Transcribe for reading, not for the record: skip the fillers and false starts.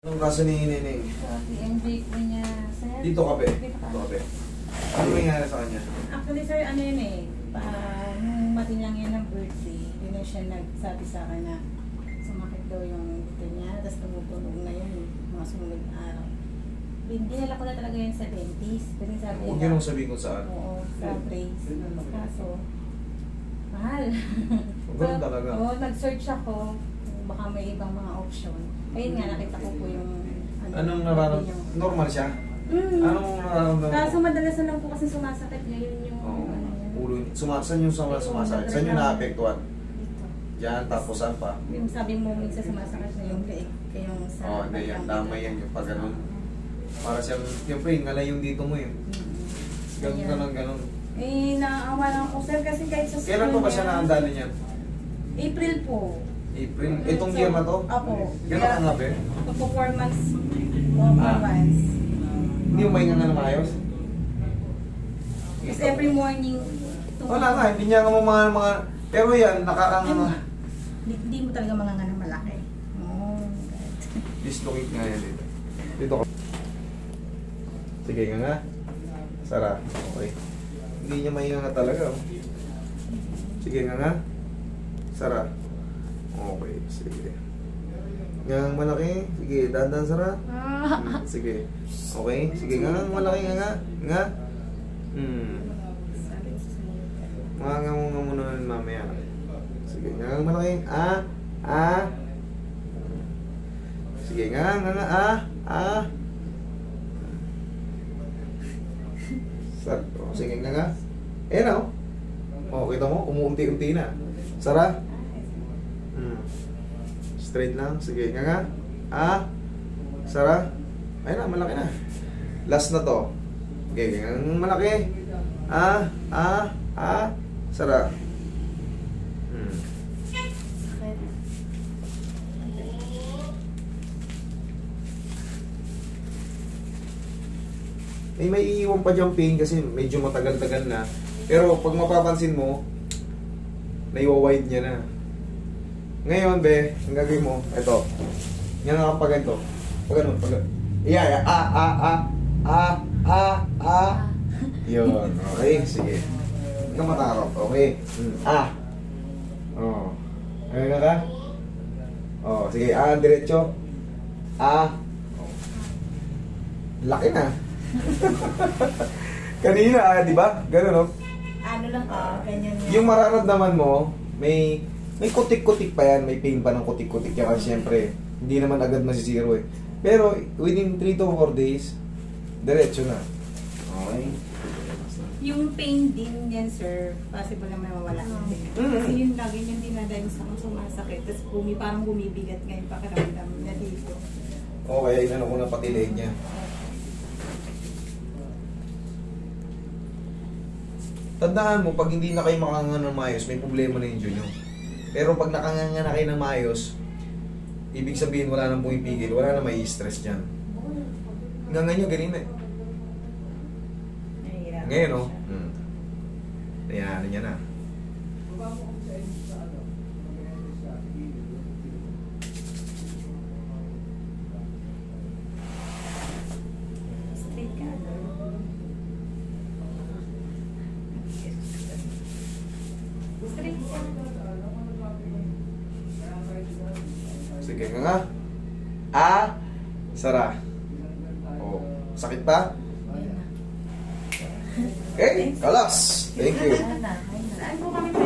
Anong kaso ni Neneng? Yung vape po niya, sir. Dito kape. Dito kape. Ano nangyari sa kanya? Actually, sir, ano yun eh. Nung matin lang yan ng birthday, yun na siya nagsabi sa akin na sumakit daw yung dito niya, tapos tumutunog na yun, mga sumunod na araw. Dinala ko na talaga yun sa dentist. Kasi sabi Huwag yun ang sabihin kung saan. Oo, sa brace. Kaso, mahal. Ganun talaga. Oo, nag-search ako. Baka may ibang mga option. Ayun nga, nakita ko po yung... Anong nararamdaman? Normal siya? Anong nararamdaman? Kaso madalas na lang po kasi sumasakit ngayon yung... Ulo. Saan yung sumasakit? Saan yung naapektuhan? Dito. Diyan, tapos saan pa? Yung sabi mo, minsan sumasakit na yung leeg. Yung sa... Hindi yan. Damay yan yung pag ganun. Para siyang, siyempre, ngalay yung dito mo yun. Ganun ka lang, ganun. Eh, naawa lang ako, sir, kasi kahit sa... Kailan pa ba siya naandali niyan? April po. April? Itong year na to? Apo. Gano'n ka nga, be? Magpo 4 months. 4 months. Hindi mo mahinga nga na maayos? Kasi every morning... Wala nga, hindi niya nga mga... Pero yan, Hindi mo talaga mga nga na malaki. Oh, God. dislocate nga yan dito. Dito ka. Sige nga. Sara. Okay. Hindi niya mahinga nga talaga. Oh. Sige nga. Sara. Okay, sige. Nga malaki. Sige, dahan-dahan Sara. Sige. Okay, sige nga malaki nga. Nga. Mga nga muna mamaya. Sige nga malaki. Sige nga. Sige nga. Ayan o. Oh, kita mo, umuunti-unti na. Sara. Straight lang. Sige nga. Sara. Ayun na, malaki na. Last na to. Okay, nga malaki. Sara. May iiwan pa diyang pain kasi medyo matagal-tagal na. Pero pag mapapansin mo, naiwa-wide niya na. Ngayon, be, ang gagawin mo, ito. Yan ang pag ganito. Pag ganun, pag ganun. Yun, okay, sige. Huwag kang matarap, okay. Ngayon na ka? Sige, diretso. Laki na. Kanina, di ba? Ganun, no? Ano lang ganyan yan. Yung mararamdaman mo, may kutik-kutik pa yan, may pain pa ng kutik-kutik yan kasi syempre, hindi naman agad masisiro eh. Pero within 3 to 4 days, diretso na. Okay. Yung pain din yan, sir, possible na mawala. Kasi yun lagi yung dinadayo sa sumasakit. Tapos parang bumibigat ngayon pakiramdam na dito. Okay, inano ko na pati leg niya. Tandaan mo, pag hindi na kayo makanganga ng maayos, may problema na yung nyo. Pero pag nakanganga na kayo ng maayos, ibig sabihin wala nang pumipigil, wala na may stress dyan. Nganga nyo, ganina eh. Ngayon, no? Ayan, ano niya na. Straight ka. Straight ka. Sige nga. Sara. Sakit pa? Okay, kalas. Thank you. Saan po kami